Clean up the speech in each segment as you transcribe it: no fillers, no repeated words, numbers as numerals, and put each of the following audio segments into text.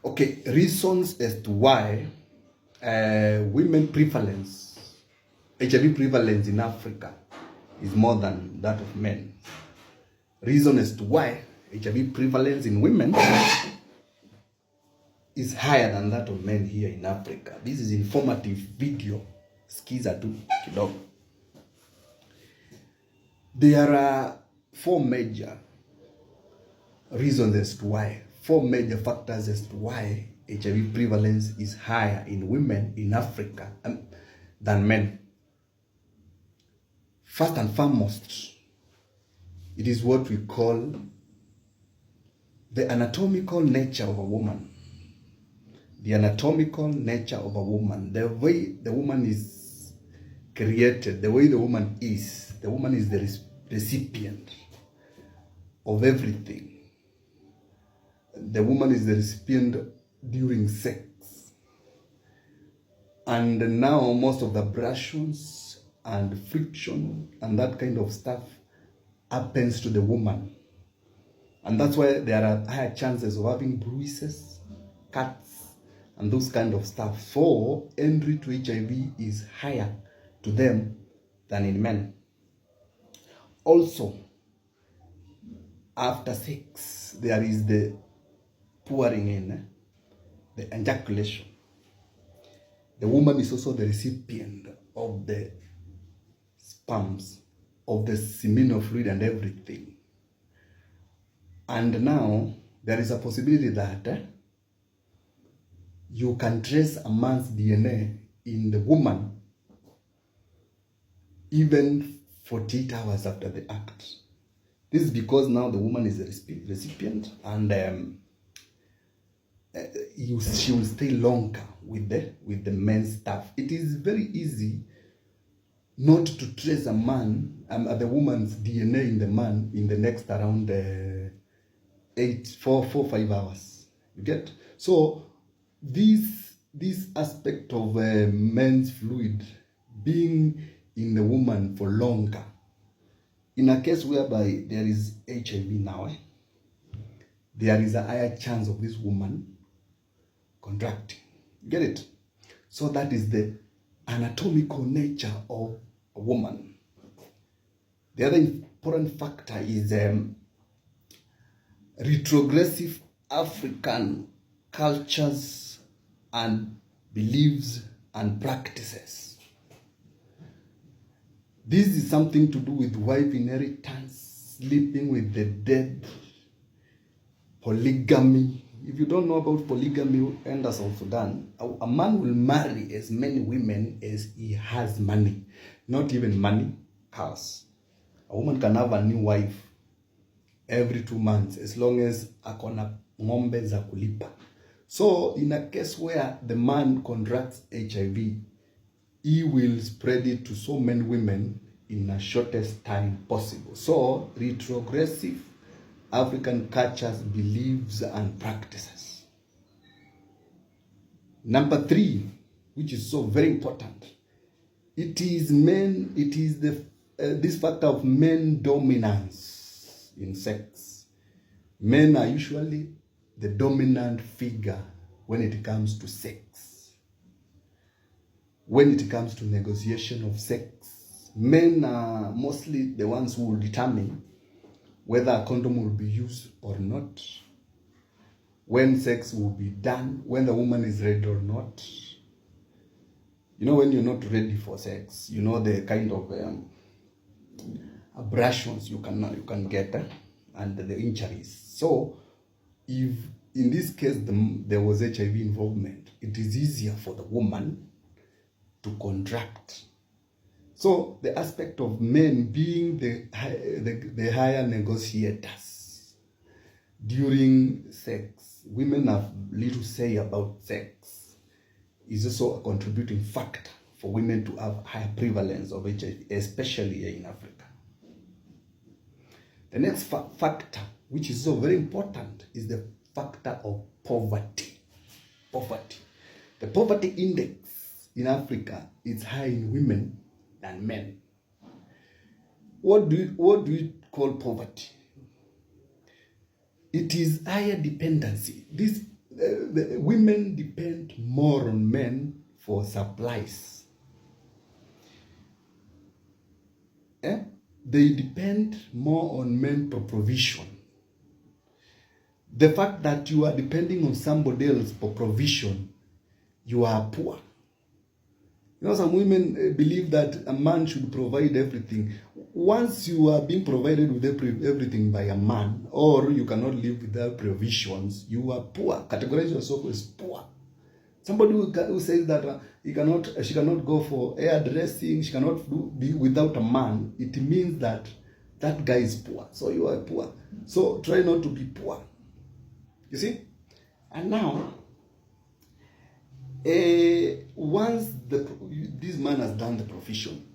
Okay, reasons as to why women prevalence, HIV prevalence in Africa is more than that of men. Reason as to why HIV prevalence in women is higher than that of men here in Africa. This is informative video. Skiza tu kidogo. There are four major reasons as to why, four major factors as to why HIV prevalence is higher in women in Africa than men. First and foremost, it is what we call the anatomical nature of a woman. The anatomical nature of a woman, the way the woman is created, the way the woman is the recipient of everything. The woman is the recipient during sex. And now most of the abrasions and friction and that kind of stuff happens to the woman. And that's why there are higher chances of having bruises, cuts, and those kind of stuff. So entry to HIV is higher to them than in men. Also, after sex, there is the pouring in, the ejaculation. The woman is also the recipient of the sperms, of the seminal fluid and everything. And now, there is a possibility that you can trace a man's DNA in the woman even 48 hours after the act. This is because now the woman is the recipient and she will stay longer with the men's stuff. It is very easy not to trace a man, the woman's DNA in the man in the next around 5 hours. You get? So this aspect of men's fluid being in the woman for longer, in a case whereby there is HIV now, there is a higher chance of this woman contracting. Get it? So that is the anatomical nature of a woman. The other important factor is retrogressive African cultures and beliefs and practices. This is something to do with wife inheritance, sleeping with the dead, polygamy. If you don't know about polygamy in South Sudan, a man will marry as many women as he has money. Not even money, cars. A woman can have a new wife every 2 months as long as akona ng'ombe za kulipa. So in a case where the man contracts HIV, he will spread it to so many women in the shortest time possible. So retrogressive African cultures, beliefs, and practices. Number 3, which is so very important, it is this factor of men dominance in sex. Men are usually the dominant figure when it comes to sex. When it comes to negotiation of sex, men are mostly the ones who will determine whether a condom will be used or not, when sex will be done, when the woman is ready or not. You know, when you're not ready for sex, you know the kind of abrasions you can get and the injuries. So, if in this case there was HIV involvement, it is easier for the woman to contract. So the aspect of men being the higher negotiators during sex, women have little say about sex, is also a contributing factor for women to have higher prevalence of HIV, especially here in Africa. The next factor, which is so very important, is the factor of poverty. Poverty. The poverty index in Africa is high in women than men. What do we call poverty? It is higher dependency. the women depend more on men for supplies. They depend more on men for provision. The fact that you are depending on somebody else for provision, you are poor. You know, some women believe that a man should provide everything. Once you are being provided with everything by a man, or you cannot live without provisions, you are poor. Categorize yourself as poor. Somebody who says that she cannot go for hairdressing, she cannot be without a man, it means that that guy is poor. So you are poor. So try not to be poor. You see? And now, once this man has done the provision,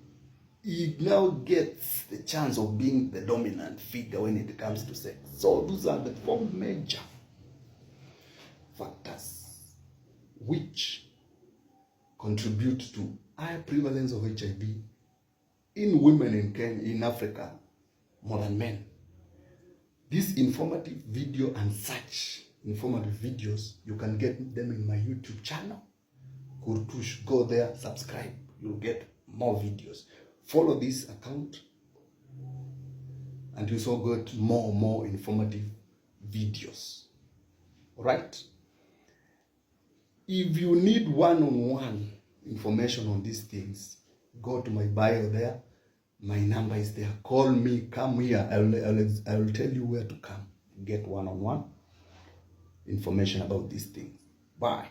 he now gets the chance of being the dominant figure when it comes to sex. So those are the 4 major factors which contribute to high prevalence of HIV in women in Africa more than men. This informative video and such informative videos, you can get them in my YouTube channel. Kurtush, go there, subscribe. You'll get more videos. Follow this account and you also get more informative videos. Alright? If you need one-on-one information on these things, go to my bio there. My number is there. Call me. Come here. I will tell you where to come. Get one-on-one information about these things. Bye.